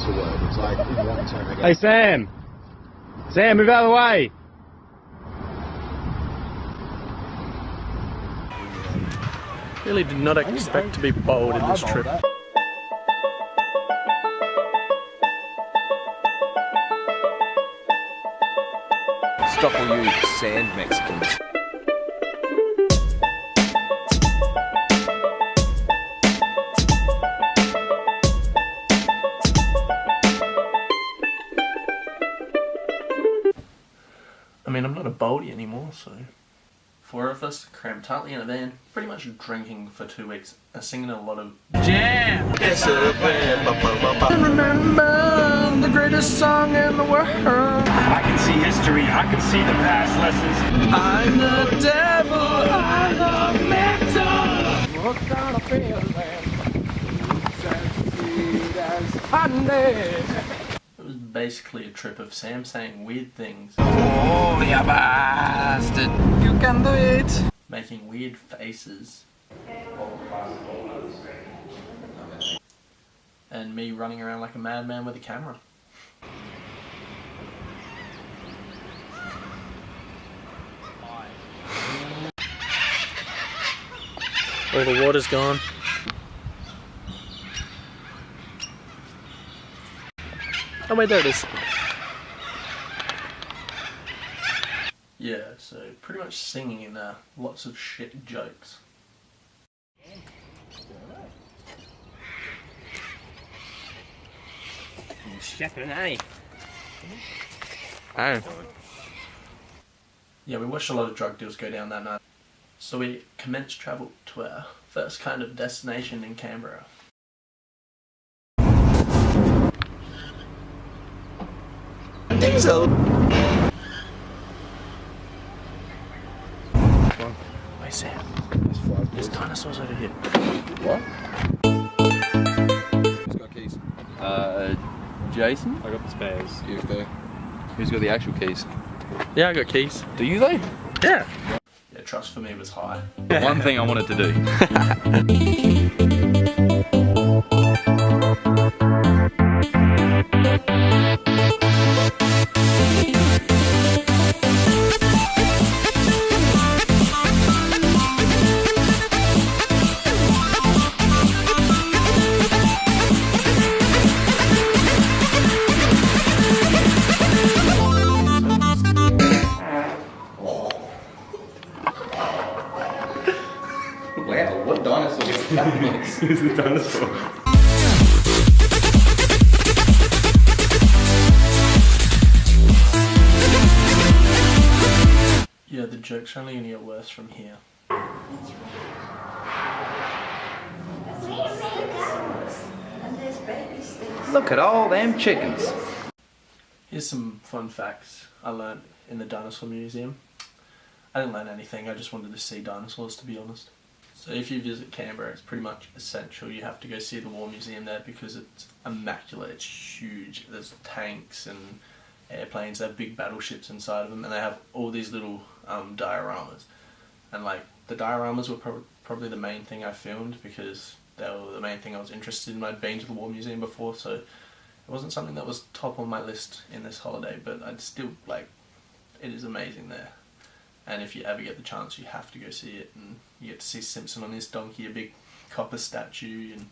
the word. It's like in one tone again. Hey Sam! Sam, move out of the way! Really did not expect to be bowled in this trip. Stop all you sand Mexicans. I mean, I'm not a boldy anymore, so... 4 of us crammed tightly in a van, pretty much drinking for 2 weeks and singing a lot of jam! And remember the greatest song in the world. I can see history, I can see the past lessons. I'm the devil, I love metal. What kind of feeling? Sweet as honey. It was basically a trip of Sam saying weird things. Oh, you bastard! You can do it! Making weird faces. And me running around like a madman with a camera. All the water's gone. Oh wait, there it is. Yeah, so pretty much singing in lots of shit jokes. Shepherd, eh? Oh. Yeah, we watched a lot of drug deals go down that night. So we commenced travel to our first kind of destination in Canberra. Diesel! Wait, Sam. There's dinosaurs over here. What? Who's got keys? Jason? I got the spares. You go. Who's got the actual keys? Yeah, I got keys. Do you though? Yeah. Yeah, trust for me was high. One thing I wanted to do. Wow, what dinosaur is that? Who's the dinosaur? Yeah, the joke's only gonna get worse from here. Look at all them chickens. Here's some fun facts I learned in the dinosaur museum. I didn't learn anything, I just wanted to see dinosaurs, to be honest. So if you visit Canberra, it's pretty much essential. You have to go see the War Museum there because it's immaculate, it's huge. There's tanks and airplanes, they have big battleships inside of them, and they have all these little dioramas. And like, the dioramas were probably the main thing I filmed because they were the main thing I was interested in. I'd been to the War Museum before, so it wasn't something that was top on my list in this holiday, but I'd still, like, it is amazing there. And if you ever get the chance, you have to go see it, and you get to see Simpson on his donkey, a big copper statue, and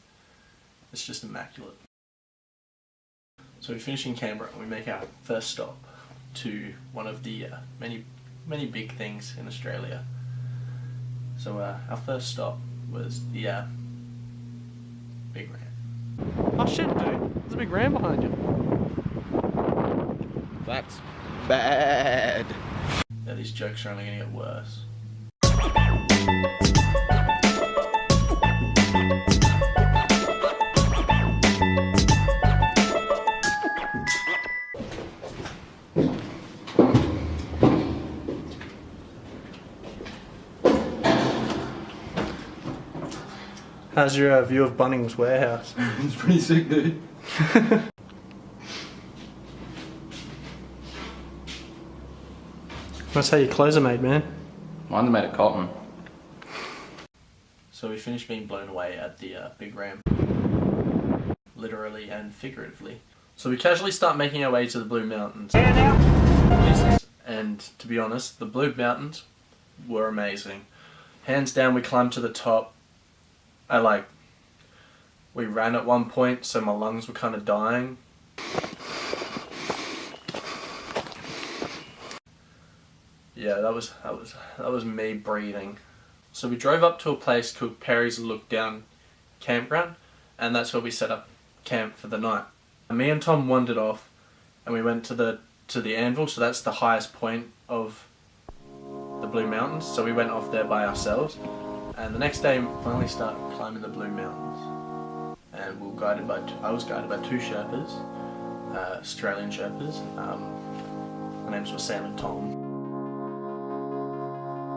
it's just immaculate. So we finish in Canberra and we make our first stop to one of the many big things in Australia. So our first stop was the big ram. Oh shit, dude! There's a big ram behind you. That's bad. Yeah, these jokes are only going to get worse. How's your view of Bunnings Warehouse? It's pretty sick, dude. That's how your clothes are made, man. Mine's made of cotton. So we finished being blown away at the big ram. Literally and figuratively. So we casually start making our way to the Blue Mountains. And to be honest, the Blue Mountains were amazing. Hands down, we climbed to the top. We ran at one point, so my lungs were kind of dying. Yeah, that was me breathing. So we drove up to a place called Perry's Look Down Campground, and that's where we set up camp for the night. And me and Tom wandered off, and we went to the Anvil, so that's the highest point of the Blue Mountains. So we went off there by ourselves, and the next day we finally started climbing the Blue Mountains. And I was guided by two Sherpas, Australian Sherpas. Their names were Sam and Tom.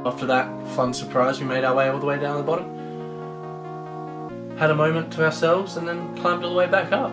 After that fun surprise, we made our way all the way down to the bottom, had a moment to ourselves, and then climbed all the way back up.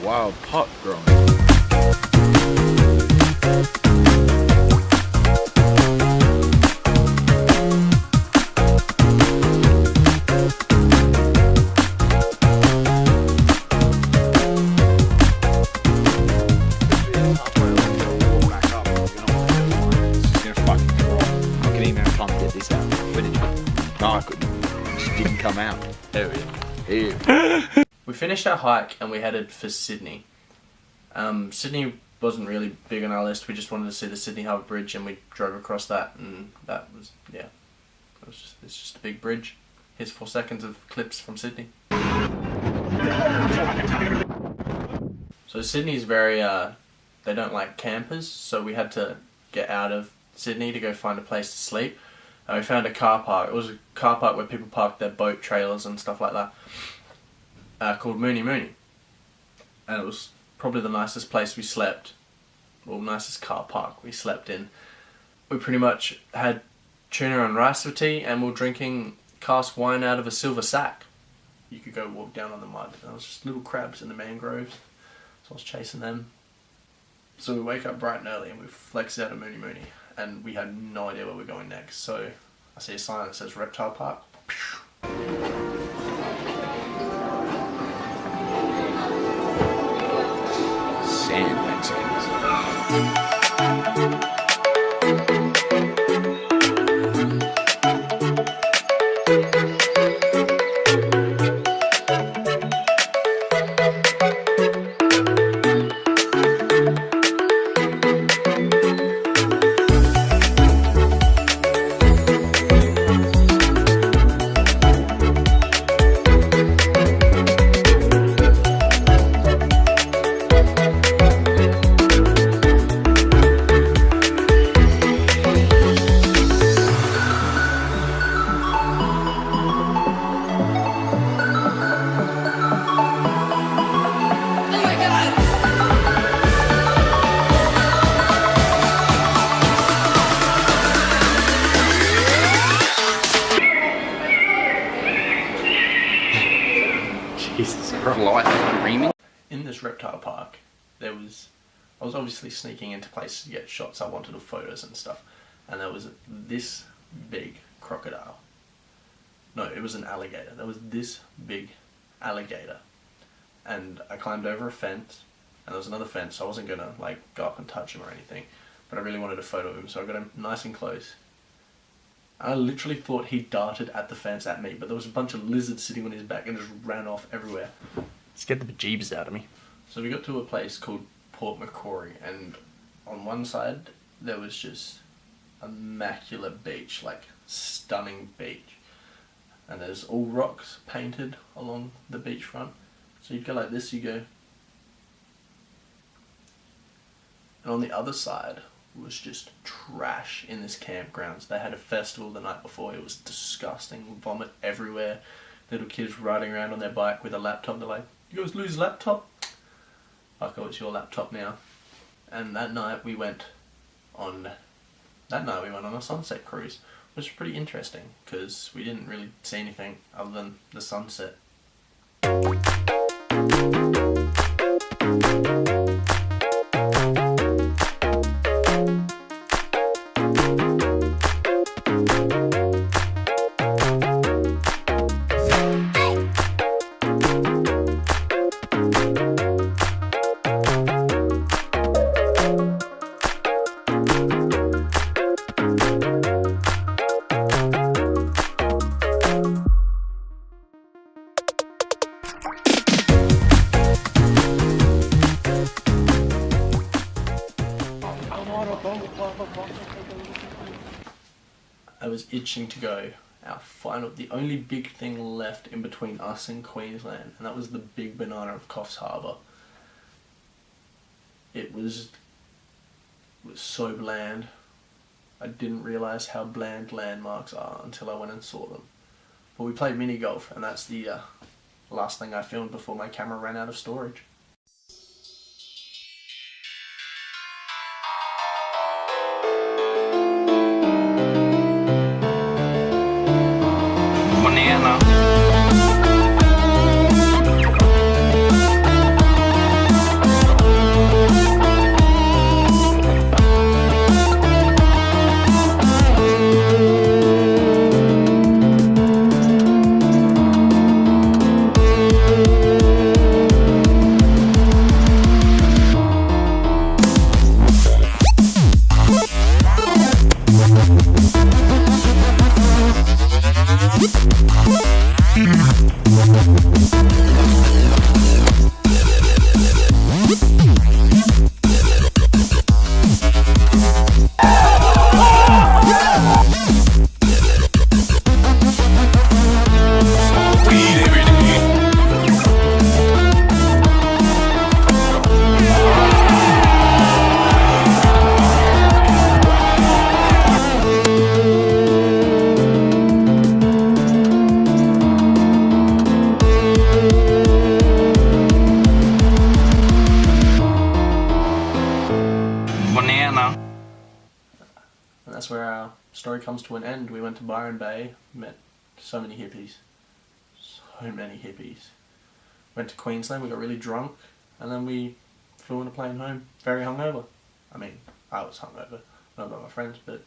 Wild pot growing. No, I couldn't. It just didn't come out. There we go. We finished our hike and we headed for Sydney. Sydney wasn't really big on our list. We just wanted to see the Sydney Harbour Bridge, and we drove across that, and that was, yeah, it's just a big bridge. Here's 4 seconds of clips from Sydney. So Sydney's very, they don't like campers, so we had to get out of Sydney to go find a place to sleep. We found a car park. It was a car park where people parked their boat trailers and stuff like that, called Mooney Mooney. And it was probably the nicest place we slept, well, nicest car park we slept in. We pretty much had tuna and rice for tea, and we were drinking cask wine out of a silver sack. You could go walk down on the mud. There was just little crabs in the mangroves, so I was chasing them. So we wake up bright and early and we flex out of Mooney Mooney, and we had no idea where we're going next. So I see a sign that says Reptile Park. Sand Mexicans. Jesus Christ, screaming. In this reptile park, there was I was obviously sneaking into places to get shots I wanted of photos and stuff, and there was this big crocodile. No, it was an alligator. There was this big alligator, and I climbed over a fence, and there was another fence, so I wasn't gonna like go up and touch him or anything, but I really wanted a photo of him, so I got him nice and close. I literally thought he darted at the fence at me, but there was a bunch of lizards sitting on his back and just ran off everywhere. Scared the bejeebers out of me. So we got to a place called Port Macquarie, and on one side there was just immaculate beach, like stunning beach. And there's all rocks painted along the beachfront. So you'd go like this, you go. And on the other side was just trash in this campgrounds. They had a festival the night before. It was disgusting. Vomit everywhere. Little kids riding around on their bike with a laptop. They're like, "You guys lose laptop?" Fuck, oh, it's your laptop now. And that night we went on a sunset cruise, which was pretty interesting because we didn't really see anything other than the sunset. I was itching to go. The only big thing left in between us and Queensland, and that was the big banana of Coffs Harbour. It was so bland. I didn't realise how bland landmarks are until I went and saw them. But we played mini golf, and that's the last thing I filmed before my camera ran out of storage. Banana. Banana. And that's where our story comes to an end. We went to Byron Bay, met so many hippies. So many hippies. Went to Queensland, we got really drunk, and then we flew on a plane home, very hungover. I mean, I was hungover, not about my friends, but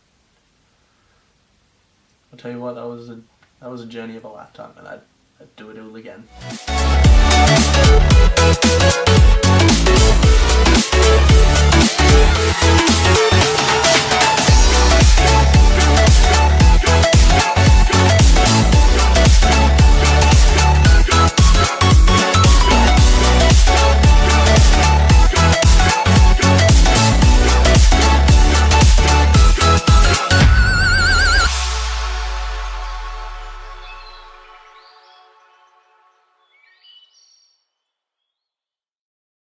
I'll tell you what, that was a journey of a lifetime, and I'd do it all again.